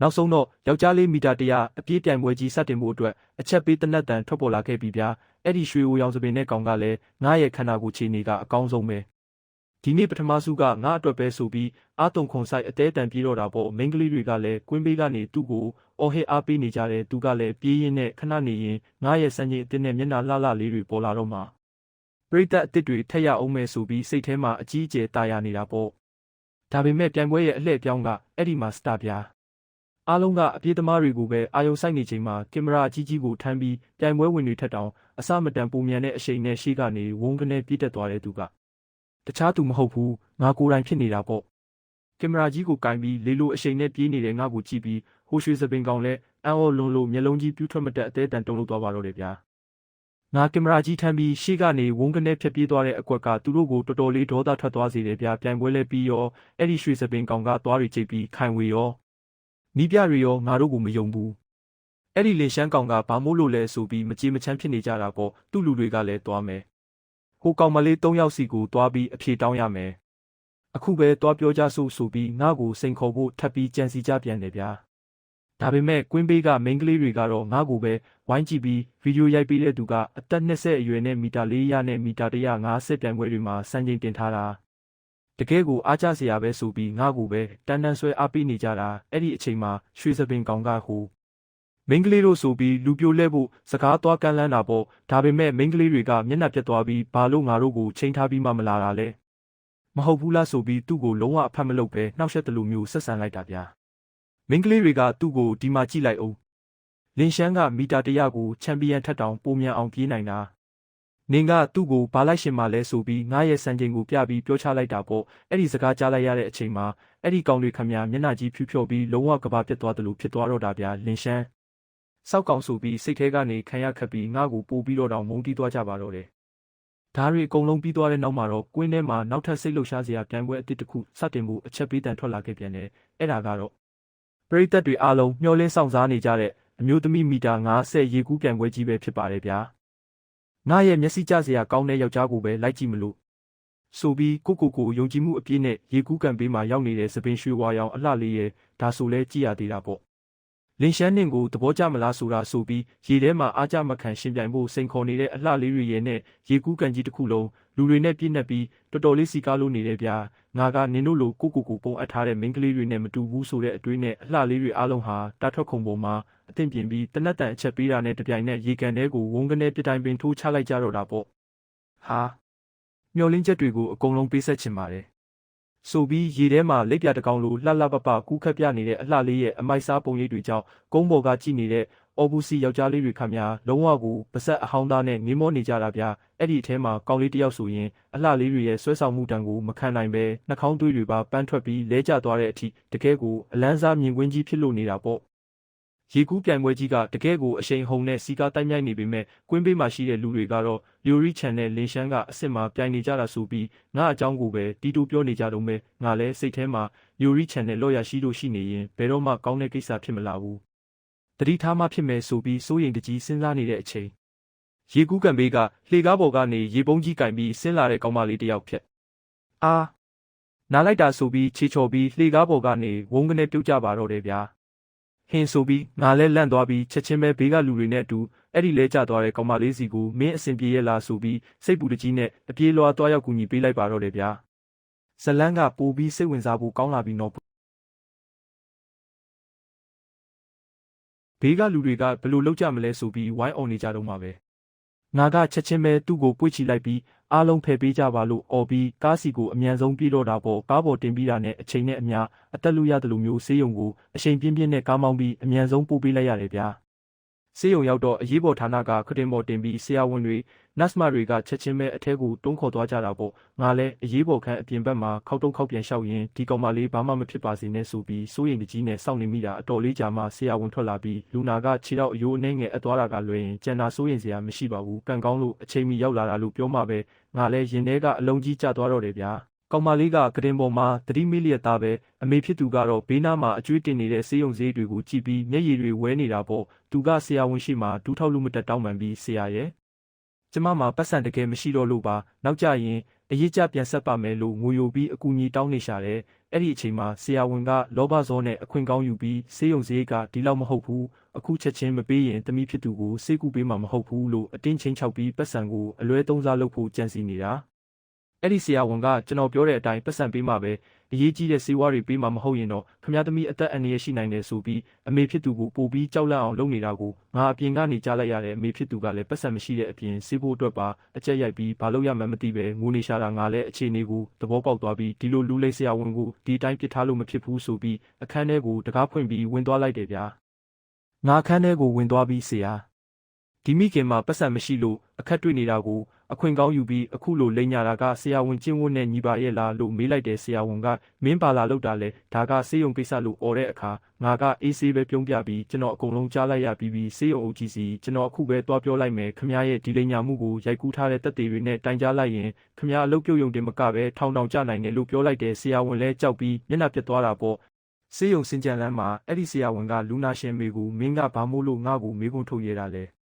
နောက်ဆုံးတော့ယောက်ျားလေးမီတာ100အပြေးပြိုင်ပွဲကြီးစတင်မှုအတွက်အချက်ပေးတနတ်တန်ထွက်ပေါ်လာခဲ့ပြီးဗျာအဲ့ဒီရွှေအိုရောင်စပင်နဲ့ကောင်ကလည်းငါရဲ့ခန္ဓာကိုယ်ခြေနေကအကောင်းဆုံးပဲဒီနေ့ပထမစုကငါအတွက်ပဲဆိုပြီးအာတုံခွန်ဆိုင်အသေးတန်ပြေးတော့တာပေါ့မိန်းကလေးတွေကလည်းကွင်းပေးကနေသူ့ကိုအော်ဟစ်အားပေးနေကြတယ်သူကလည်းပြေးရင်းနဲ့ခဏနေရင်ငါရဲ့စံချိန်အစ်စ်နဲ့မျက်နှာလှလှလေးတွေပေါ်လာတော့မှပရိသတ်အစ်စ်တွေထက်ရအောင်မယ်ဆိုပြီးစိတ်ထဲမှာအကြီးအကျယ်တာယာနေတာပေါ့ဒါပေမဲ့ပြိုင်ပွဲရဲ့အလှည့်ပြောင်းကအဲ့ဒီမှာစတာဗျာအားလုံးကအပြေးသမားတွေကိုပဲအာယုံဆိုင်နေချိန်မှာကင်မရာအကြီးကြီးကိုထမ်းပြီးပြိုင်ပွဲဝင်တွေထက်တောင်အစမတန်ပုံမြန်တဲ့အရှိန်နဲ့ရှေ့ကနေဝုန်းကနေပြေးတက်သွားတဲ့သူကတခြားသူမဟုတ်ဘူးငါကိုယ်တိုင်ဖြစ်နေတာပေါ့ကင်မရာကြီးကိုကင်ပြီးလေလိုအရှိန်နဲ့ပြေးနေတဲ့ငါကိုကြည့်ပြီးဟိုရွှေစပင်ကောင်လည်းအံ့ဩလွန်လို့မျက်လုံးကြီးပြူးထွက်မတက်အသေးတန်တုံလို့သွားပါတော့တယ်ဗျာငါကင်မရာကြီးထမ်းပြီးရှေ့ကနေဝုန်းကနေဖြတ်ပြေးသွားတဲ့အကွက်ကသူတို့ကိုတော်တော်လေးဒေါသထွက်သွားစေတယ်ဗျာပြိုင်ပွဲလဲပြီးရောအဲ့ဒီရွှေစပင်ကောင်ကသွားတွေချိတ်ပြီးခိုင်ဝေရောနီးပြတွေရောငါတို့ကိုမယုံဘူးအဲ့ဒီလင်ရှမ်းကောင်ကဘာမို့လို့လဲဆိုပြီးမကြေမချမ်းဖြစ်နေကြတာပေါ့သူ့လူတွေကလည်းသွားမယ်ဟိုကောင်မလေး3ယောက်စီကိုသွားပြီးအဖြေတောင်းရမယ်အခုပဲသွားပြောကြဆိုပြီးငါ့ကိုစိန်ခေါ်ဖို့ထပ်ပြီးကြံစီကြပြန်တယ်ဗျာဒါပေမဲ့ကွင်းဘေးကမိန်းကလေးတွေကတော့ငါ့ကိုပဲဝိုင်းကြည့်ပြီးဗီဒီယိုရိုက်ပေးတဲ့သူကအသက်20အရွယ်နဲ့မီတာ400နဲ့မီတာ150ပြိုင်ပွဲတွေမှာစံချိန်တင်ထားတာတကယ်ကိုအားကျစရာပဲဆိုပြီးငါ့ကိုပဲတန်းတန်းဆွဲအားပေးနေကြတာအဲ့ဒီအချိန်မှာရွှေစပင်ကောင်ကဟိုမိန်းကလေးတို့ဆိုပြီးလူပြိုလဲဖို့စကားသွားကမ်းလှမ်းတာပေါ့ဒါပေမဲ့မိန်းကလေးတွေကမျက်နှာပြတ်သွားပြီးဘာလို့ငါတို့ကိုချိန်ထားပြီးမှမလာတာလဲမဟုတ်ဘူးလားဆိုပြီးသူ့ကိုလုံးဝအဖတ်မလုပ်ပဲနှောက်ယှက်တယ်လို့မျိုးဆက်ဆံလိုက်တာဗျာမိန်းကလေးတွေကသူ့ကိုဒီမှာကြည့်လိုက်အောင်လင်ရှမ်းကမီတာ100ကိုချန်ပီယံထက်တောင်ပိုမြန်အောင်ပြေးနိုင်တာနင်ကသူ့ကိုဘာလိုက်ရှင်မှလဲဆိုပြီးငါရဲ့စံချိန်ကိုပြပြီးပြောချလိုက်တာပေါ့အဲ့ဒီစကားကြားလိုက်ရတဲ့အချိန်မှာအဲ့ဒီကောင်တွေခမညာမျက်နှာကြီးဖြူဖြော်ပြီးလုံးဝကဘာပြတ်သွားတယ်လို့ဖြစ်သွားတော့တာဗျာလင်ရှမ်းစောက်ကောင်ဆိုပြီးစိတ်ထဲကနေခံရခက်ပြီးငါ့ကိုပို့ပြီးတော့တောင်မုန်းတီးသွားကြပါတော့တယ်ဓာရီအကုန်လုံးပြီးသွားတဲ့နောက်မှာတော့ကွင်းထဲမှာနောက်ထပ်စိတ်လှုပ်ရှားစရာပြိုင်ပွဲအတစ်တစ်ခုစတင်မှုအချက်ပေးတန်ထွက်လာခဲ့ပြန်တယ်အဲ့ဒါကတော့ပရိသတ်တွေအားလုံးမျှော်လင့်ဆောင်စားနေကြတဲ့အမျိုးသမီးမီတာ50ရေကူးပြိုင်ပွဲကြီးပဲဖြစ်ပါတယ်ဗျာငါရဲ့မျက်စိကျစရာကောင်းတဲ့ယောက်ျားကိုပဲလိုက်ကြည့်မလို့ဆိုပြီးကိုယုံကြည်မှုအပြည့်နဲ့ရေကူးကန်ပေးမှာရောက်နေတဲ့စပင်ရွှေဝါရောင်အလှလေးရဲ့ဒါဆိုလဲကြည့်ရသေးတာပေါ့လင်ရှမ်းနှင့်ကိုသဘောကျမလားဆိုတာဆိုပြီးရေထဲမှာအားကြမခံရှင်ပြိုင်ဖို့စိန်ခေါ်နေတဲ့အလှလေးတွေရဲ့နဲ့ရေကူးကန်ကြီးတစ်ခုလုံးလူတွေနဲ့ပြည့်နှက်ပြီးတော်တော်လေးစီကားလို့နေတယ်ဗျာငါကနင်တို့လိုကိုပုံအပ်ထားတဲ့မိန်းကလေးတွေနဲ့မတူဘူးဆိုတဲ့အတွေးနဲ့အလှလေးတွေအားလုံးဟာတာထွက်ခုံပေါ်မှာအသင့်ပြင်ပြီးတနတ်တန်အချက်ပေးတာနဲ့တပြိုင်နက်ရေကန်ထဲကိုဝုန်းကနေပြတိုင်းပင်ထိုးချလိုက်ကြတော့တာပေါ့ဟာမျောလင်းချက်တွေကိုအကုန်လုံးပေးဆက်ချင်ပါတယ်ဆိုပြီးရေထဲမှာလက်ပြတကောင်လိုလှပကူးခတ်ပြနေတဲ့အလှလေးရဲ့အမိုက်စားပုံရိပ်တွေကြောင့်ကုန်းပေါ်ကကြည့်နေတဲ့အော်ဘူးစီယောက်ျားလေးတွေခမများလုံးဝကိုပါဆက်အဟောင်းသားနဲ့ငင်းမောနေကြတာဗျာအဲ့ဒီအထဲမှာကောင်လေးတယောက်ဆိုရင်အလှလေးတွေရဲ့ဆွဲဆောင်မှုတန်ကိုမခံနိုင်ပဲနှာခေါင်းသွေးတွေပါပန်းထွက်ပြီးလဲကျသွားတဲ့အထိတကယ်ကိုအလန်းစားမြင်ကွင်းကြီးဖြစ်လို့နေတာပေါ့ရေကူးပြိုင်ပွဲကြီးကတကယ်ကိုအရှိန်ဟုန်နဲ့စီကားတိုက်မြိုက်နေပေမဲ့ကွင်းဘေးမှာရှိတဲ့လူတွေကတော့လျိုရီချန်နဲ့လင်ရှမ်းကအစ်စ်မှာပြိုင်နေကြတာဆိုပြီးငါအကြောင်းကိုပဲတီတူပြောနေကြတော့မယ်ငါလည်းစိတ်ထဲမှာလျိုရီချန်နဲ့လော်ရရှိလို့ရှိနေရင်ဘယ်တော့မှကောင်းတဲ့ကိစ္စဖြစ်မလာဘူးတတိထားမှဖြစ်မယ်ဆိုပြီးစိုးရိမ်တကြီးစဉ်းစားနေတဲ့အချိန်ရေကူးကန်ဘေးကလှေကားပေါ်ကနေရေပုံးကြီးကင်ပြီးဆင်းလာတဲ့ကောင်မလေးတယောက်ဖြစ်အာနားလိုက်တာဆိုပြီးခြေချော်ပြီးလှေကားပေါ်ကနေဝုန်းကနေပြုတ်ကြပါတော့တယ်ဗျာဟင်းဆိုပြီးငါလဲလန့်သွားပြီးချက်ချင်းပဲဘေးကလူတွေနဲ့အတူအဲ့ဒီလဲကျသွားတဲ့ကောင်မလေးစီကိုမင်းအစဉ်ပြေရဲ့လားဆိုပြီးစိတ်ပူတကြီးနဲ့အပြေးလွှားသွားရောက်ကူညီပေးလိုက်ပါတော့တယ်ဗျာဇလန်းကပိုပြီးစိတ်ဝင်စားဖို့ကောင်းလာပြီနော်ဘေးကလူတွေကဘယ်လိုလုပ်ကြမလဲဆိုပြီးဝိုင်းအောင်နေကြတော့မှာပဲငါကချက်ချင်းပဲသူ့ကိုပွေ့ချလိုက်ပြီးအားလုံးဖယ်ပေးကြပါလို့អော်ပြီးကားစီကိုအမြန်ဆုံးပြေးတော့တာပေါ့ကားပေါ်တင်ပြီးတာနဲ့အချိန်နဲ့အမျှအသက်လူရတယ်လို့မျိုးဆေးရုံကိုအချိန်ပြင်းပြင်းနဲ့ကားမောင်းပြီးအမြန်ဆုံးပို့ပေးလိုက်ရတယ်ဗျာဆေးရုံရောက်တော့အရေးပေါ်ဌာနကခတင်ပေါ်တင်ပြီးဆရာဝန်တွေနတ်စမတွေကချက်ချင်းပဲအထဲကိုတွန်းခေါ်သွားကြတာပေါ့ငါလည်းအရေးပေါ်ခန်းအပြင်ဘက်မှာခောက်တုံးခောက်ပြန်လျှောက်ရင်ဒီကောင်မလေးဘာမှမဖြစ်ပါစေနဲ့ဆိုပြီးစိုးရိမ်တကြီးနဲ့စောင့်နေမိတာအတော်လေးကြာမှဆရာဝန်ထွက်လာပြီးလူနာကခြေထောက်အယိုးအနှဲငယ်အပ်သွားတာကလွယ်ရင်ကျန်တာစိုးရိမ်စရာမရှိပါဘူးကံကောင်းလို့အချိန်မီရောက်လာတာလို့ပြောမှပဲငါလည်းရင်ထဲကအလုံးကြီးကျသွားတော့တယ်ဗျာကောင်မလေးကကတင်ပေါ်မှာသတိမေ့လျက်သားပဲအမေဖြစ်သူကတော့ဘေးနားမှာအကျွေးတင်နေတဲ့ဆေးရုံဈေးတွေကိုကြည့်ပြီးမျက်ရည်တွေဝဲနေတာပေါ့သူကဆရာဝန်ရှိမှဒူးထောက်လို့မတက်တောင်းပန်ပြီးဆရာရဲ့ကျမမှာပတ်စံတကယ်မရှိတော့လို့ပါနောက်ကြရင်အရေးကြပြန်ဆက်ပါမယ်လို့ငိုယိုပြီးအကူအညီတောင်းနေရှာတယ် အဲ့ဒီအချိန်မှာဆရာဝန်ကလောဘဇောနဲ့အခွင့်ကောင်းယူပြီးဆေးရုံစရိတ်ကဒီလောက်မဟုတ်ဘူးအခုချက်ချင်းမပေးရင်တမိဖြစ်သူကိုဆေးကုပေးမှာမဟုတ်ဘူးလို့အတင်းချင်းချောက်ပြီးပတ်စံကိုအလွဲသုံးစားလုပ်ဖို့ကြံစီနေတာအဲ့ဒီဆရာဝန်ကကျွန်တော်ပြောတဲ့အတိုင်းပတ်စံပေးမှာပဲအရေးကြီးတဲ့ဆေးဝါးတွေပေးမှာမဟုတ်ရင်တော့ခမရသမီးအသက်အန္တရာယ်ရှိနိုင်တယ်ဆိုပြီးအမေဖြစ်သူကိုပို့ပြီးကြောက်လန့်အောင်လုပ်နေတာကိုငါအပြင်ကနေကြားလိုက်ရတဲ့အမေဖြစ်သူကလည်းပတ်စံမရှိတဲ့အပြင်ဆေးဖို့အတွက်ပါအကြက်ရိုက်ပြီးဘာလို့ရမှန်းမသိပဲငိုနေရှာတာငါလည်းအခြေအနေကိုသဘောပေါက်သွားပြီးဒီလိုလူလိမ့်ဆရာဝန်ကိုဒီတိုင်းပစ်ထားလို့မဖြစ်ဘူးဆိုပြီးအခန်းထဲကိုတကားဖွင့်ပြီးဝင်သွားလိုက်တယ်ဗျာငါအခန်းထဲကိုဝင်သွားပြီးဆရာဒီမိခင်မှာပတ်စံမရှိလို့အခက်တွေ့နေတာကိုအခွင့်ကောင်းယူပြီးအခုလိုလိန်ညာတာကဆရာဝန်ကျင့်ဝတ်နဲ့ညီပါရဲ့လားလို့မေးလိုက်တယ်ဆရာဝန်ကမင်းပါလာလို့တာလဲဒါကဆေးရုံကိစ္စလို့អော်တဲ့အခါငါကအေးဆေးပဲပြုံးပြပြီးကျွန်တော်အကုန်လုံးကြားလိုက်ရပြီးဆေးရုံအုပ်ကြီးစီကျွန်တော်အခုပဲတွားပြောလိုက်မယ်ခမရဲ့ဒီလိန်ညာမှုကိုရိုက်ကူးထားတဲ့တက်တွေနဲ့တိုင်ကြားလိုက်ရင်ခမအလုပ်ပြုတ်ယုံတင်မကပဲထောင်တောင်ကျနိုင်တယ်လို့ပြောလိုက်တယ်ဆရာဝန်လဲကြောက်ပြီးမျက်နှာပြတ်သွားတာပေါ့ဆေးရုံစင်ကြံလန်းမှာအဲ့ဒီဆရာဝန်ကလူနာရှင်မေကိုမင်းကဘာမို့လို့ငါ့ကိုမေးခွန်းထုတ်ရတာလဲ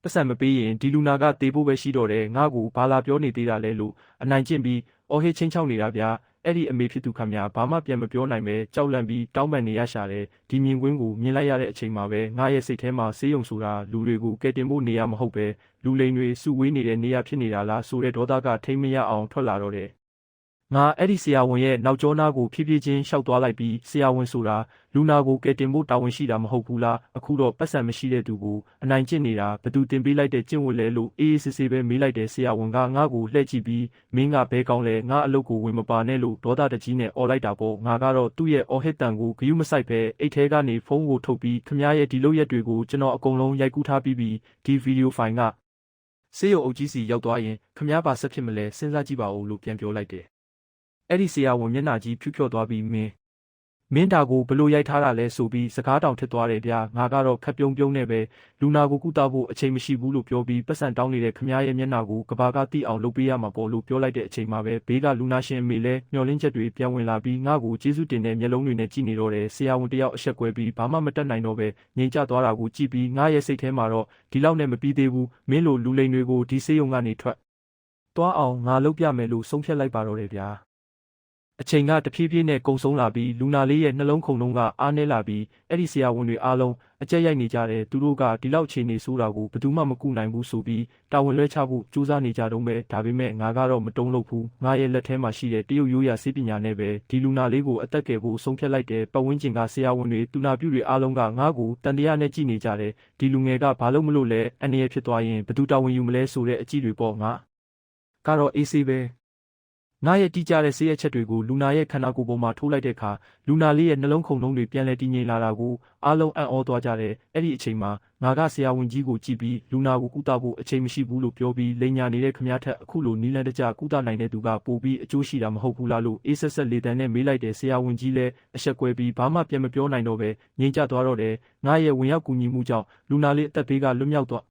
ပတ်စံမပေးရင်ဒီလူနာကတေးဖို့ပဲရှိတော့တယ်ငါ့ကိုဘာလာပြောနေသေးတာလဲလို့အနိုင်ကျင့်ပြီးအော်ဟစ်ချင်းချောက်နေတာဗျာအဲ့ဒီအမေဖြစ်သူခမညာဘာမှပြန်မပြောနိုင်ပဲကြောက်လန့်ပြီးတောင်းပန်နေရရှာတယ်ဒီမြင်ကွင်းကိုမြင်လိုက်ရတဲ့အချိန်မှာပဲငါရဲ့စိတ်ထဲမှာဆေးရုံဆိုတာလူတွေကိုကယ်တင်ဖို့နေရာမဟုတ်ပဲလူလိမ်တွေစုဝေးနေတဲ့နေရာဖြစ်နေတာလားဆိုတဲ့ဒေါသကထိမ့်မရအောင်ထွက်လာတော့တယ်ငါအဲ့ဒီဆရာဝန်ရဲ့နောက်ကျောနာကိုဖြည်းဖြည်းချင်းရှောက်သွားလိုက်ပြီးဆရာဝန်ဆိုတာလူနာကိုကယ်တင်ဖို့တာဝန်ရှိတာမဟုတ်ဘူးလားအခုတော့ပတ်စံမရှိတဲ့သူကိုအနိုင်ကျင့်နေတာဘသူတင်ပေးလိုက်တဲ့ကျင့်ဝတ်လဲလို့အေးအေးဆေးဆေးပဲမေးလိုက်တယ်ဆရာဝန်ကငါ့ကိုလှည့်ကြည့်ပြီးမင်းကဘဲကောင်းလဲငါအလုပ်ကိုဝင်မပါနဲ့လို့ဒေါသတကြီးနဲ့អော်လိုက်တာပေါ့ငါကတော့သူ့ရဲ့အော်ဟစ်တန်ကိုဂယုမစိုက်ပဲအိတ်ထဲကနေဖုန်းကိုထုတ်ပြီးခမရဲ့ဒီလုပ်ရက်တွေကိုကျွန်တော်အကုန်လုံးရိုက်ကူးထားပြီးဒီဗီဒီယိုဖိုင်ကဆေးရုံအုပ်ကြီးစီရောက်သွားရင်ခမဘာဆက်ဖြစ်မလဲစဉ်းစားကြည့်ပါဦးလို့ပြန်ပြောလိုက်တယ်အဲ့ဒီဆရာဝန်မျက်နှာကြီးဖြူဖြော့သွားပြီးမင်းဒါကိုဘလို့ရိုက်ထားတာလဲဆိုပြီးစကားတောင်ထစ်သွားတယ်ဗျာငါကတော့ခက်ပြုံးပြုံးနဲ့ပဲလူနာကိုကုသဖို့အချိန်မရှိဘူးလို့ပြောပြီးပတ်စံတောင်းနေတဲ့ခမရဲ့မျက်နှာကိုကဘာကတိအောင်လုပ်ပေးရမှာပေါ့လို့ပြောလိုက်တဲ့အချိန်မှာပဲဘေးကလူနာရှင်အမေလဲမျောလင်းချက်တွေပြန်ဝင်လာပြီးငါ့ကိုကျေးဇူးတင်တဲ့မျက်လုံးတွေနဲ့ကြည့်နေတော့တယ်ဆရာဝန်တယောက်အဆက်ကွဲပြီးဘာမှမတတ်နိုင်တော့ပဲငြိမ်ကျသွားတာကိုကြည့်ပြီးငါရဲ့စိတ်ထဲမှာတော့ဒီလောက်နဲ့မပြီးသေးဘူးမင်းလိုလူလိမ်တွေကိုဒီဆေးရုံကနေထွက်သွားအောင်ငါလုပ်ပြမယ်လို့ဆုံးဖြတ်လိုက်ပါတော့တယ်ဗျာအချိန်ကတဖြည်းဖြည်းနဲ့ကုံဆုံးလာပြီးလူနာလေးရဲ့နှလုံးခုန်လုံးကအားနည်းလာပြီးအဲ့ဒီဆရာဝန်တွေအားလုံးအကြက်ရိုက်နေကြတယ်သူတို့ကဒီလောက်ခြေနေဆိုးတာကိုဘယ်သူမှမကူနိုင်ဘူးဆိုပြီးတာဝန်လွှဲချဖို့ကြိုးစားနေကြတော့ပဲဒါပေမဲ့ငါကတော့မတုံ့လို့ဘူးငါရဲ့လက်ထဲမှာရှိတဲ့တရုတ်ရိုးရာဆေးပညာနဲ့ပဲဒီလူနာလေးကိုအသက်ကယ်ဖို့ဆုံးဖြတ်လိုက်တယ်ပတ်ဝန်းကျင်ကဆရာဝန်တွေတူနာပြုတွေအားလုံးကငါ့ကိုတန်တရားနဲ့ကြည့်နေကြတယ်ဒီလူငယ်ကဘာလို့မလို့လဲအန္တရာယ်ဖြစ်သွားရင်ဘယ်သူတာဝန်ယူမလဲဆိုတဲ့အကြည့်တွေပေါ့ငါကတော့အေးဆေးပဲငါရဲ့တီးကြတဲ့ဆေးရက်ချက်တွေကိုလူနာရဲ့ခန္ဓာကိုယ်ပေါ်မှာထိုးလိုက်တဲ့အခါလူနာလေးရဲ့နှလုံးခုန်လုံးတွေပြန်လည်တည်ငြိမ်လာတာကိုအားလုံးအံ့ဩသွားကြတယ်။အဲ့ဒီအချိန်မှာငါကဆရာဝန်ကြီးကိုကြည့်ပြီးလူနာကိုကုသဖို့အချိန်မရှိဘူးလို့ပြောပြီးလိန်ညာနေတဲ့ခမည်းထက်အခုလိုနီးလန်းတကျကုသနိုင်တဲ့သူကပိုပြီးအကျိုးရှိတာမဟုတ်ဘူးလားလို့အေးဆက်ဆက်လေတန်းနဲ့မေးလိုက်တယ်ဆရာဝန်ကြီးလည်းအဆက်ကွဲပြီးဘာမှပြန်မပြောနိုင်တော့ပဲငြိမ်ကျသွားတော့တယ်။ငါရဲ့ဝင်ရောက်ကူညီမှုကြောင့်လူနာလေးအသက်ဘေးကလွတ်မြောက်သွား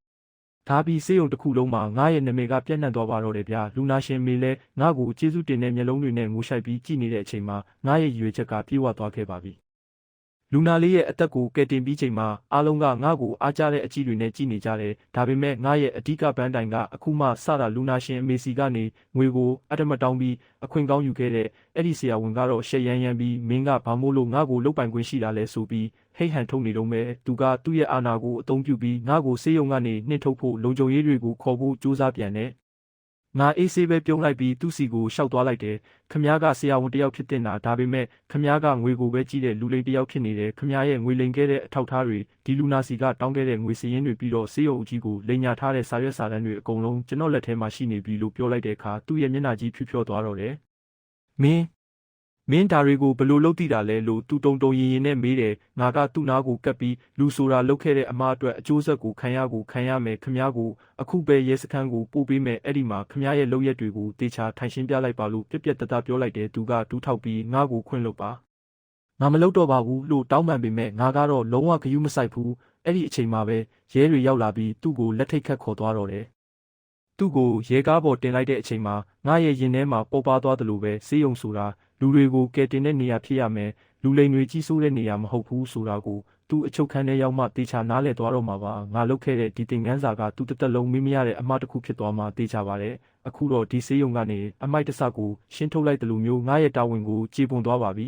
ဒါပြီးဆေးရုံတစ်ခုလုံးမှာငါရဲ့နာမည်ကပြန့်နှံ့သွားပါတော့တယ်ဗျာလူနာရှင်မေလဲငါ့ကိုကျေးဇူးတင်တဲ့မျက်လုံးတွေနဲ့ငိုရှိုက်ပြီးကြည်နေတဲ့အချိန်မှာငါရဲ့ရည်ရွယ်ချက်ကပြေဝသွားခဲ့ပါပြီလူနာလေးရဲ့အသက်ကိုကယ်တင်ပြီးချိန်မှာအားလုံးကငါ့ကိုအားကျတဲ့အကြည့်တွေနဲ့ကြည်နေကြတယ်ဒါပေမဲ့ငါရဲ့အဓိကပန်းတိုင်ကအခုမှစတာလူနာရှင်အမေစီကနေငွေကိုအတမတောင်းပြီးအခွင့်ကောင်းယူခဲ့တဲ့အဲ့ဒီဆရာဝန်ကတော့ရှက်ရမ်းရမ်းပြီးမင်းကဘာမို့လို့ငါ့ကိုလုတ်ပိုင်ခွင့်ရှိတာလဲဆိုပြီးဟိတ်ဟန်ထုတ်နေတော့မယ်သူကသူ့ရဲ့အာဏာကိုအသုံးပြုပြီးငါ့ကိုဆေးရုံကနေနှင်ထုတ်ဖို့လုံခြုံရေးတွေကိုခေါ်ဖို့ကြိုးစားပြန်တယ်ငါအေးဆေးပဲပြုံးလိုက်ပြီးသူ့စီကိုရှောက်သွားလိုက်တယ်ခမည်းကဆရာဝန်တယောက်ဖြစ်တင်တာဒါပေမဲ့ခမည်းကငွေကိုပဲကြည့်တဲ့လူလိမ်တယောက်ဖြစ်နေတယ်ခမည်းရဲ့ငွေလိမ်ခဲ့တဲ့အထောက်အထားတွေဒီလူနာစီကတောင်းခဲ့တဲ့ငွေစည်ရင်းတွေပြီးတော့ဆေးရုံအကြီးကိုလိမ်ညာထားတဲ့စာရွက်စာတမ်းတွေအကုန်လုံးကျွန်တော်လက်ထဲမှာရှိနေပြီလို့ပြောလိုက်တဲ့အခါသူ့ရဲ့မျက်နှာကြီးဖြူဖြောသွားတော့တယ်မင်းဒါတွေကိုဘလို့လုပ်တည်တာလဲလို့သူတုံရင်နဲ့မေးတယ်ငါကသူ့နာကိုကပ်ပြီးလူဆိုတာလုပ်ခဲ့တဲ့အမားအတွက်အကျိုးဆက်ကိုခံရမယ်ခမည်းကိုအခုပဲရဲစခန်းကိုပို့ပေးမယ်အဲ့ဒီမှာခမည်းရဲ့လုပ်ရက်တွေကိုတေချာထိုင်ရှင်းပြလိုက်ပါလို့ပြက်ပြက်တတပြောလိုက်တယ်သူကဒူးထောက်ပြီးငါကိုခွင့်လွှတ်ပါငါမလုပ်တော့ပါဘူးလို့တောင်းပန်ပေမဲ့ငါကတော့လုံးဝဂရုမစိုက်ဘူးအဲ့ဒီအချိန်မှာပဲရဲတွေရောက်လာပြီးသူ့ကိုလက်ထိတ်ခတ်ခေါ်သွားတော့တယ်သူ့ကိုရဲကားပေါ်တင်လိုက်တဲ့အချိန်မှာငါရဲ့ရင်ထဲမှာပေါ်ပါသွားသလိုပဲဆေးရုံဆိုတာလူတွေကိုကယ်တင်တဲ့နေရာဖြစ်ရမယ်လူ လူလိမ်တွေကြီးစိုးတဲ့နေရာမဟုတ်ဘူးဆိုတာကိုသူအချုပ်ခန်းထဲရောက်မှတေချာနားလည်သွားတော့မှာပါငါလုပ်ခဲ့တဲ့ဒီသင်ခန်းစာကသူတစ်သက်လုံးမေးမရတဲ့အမှားတစ်ခုဖြစ်သွားမှတေချာပါတယ်အခုတော့ဒီဆေးရုံကနေအမိုက်တဆကိုရှင်းထုတ်လိုက်တယ်လို့မျိုးငါရဲ့တာဝန်ကိုကြေပွန်သွားပါပြီ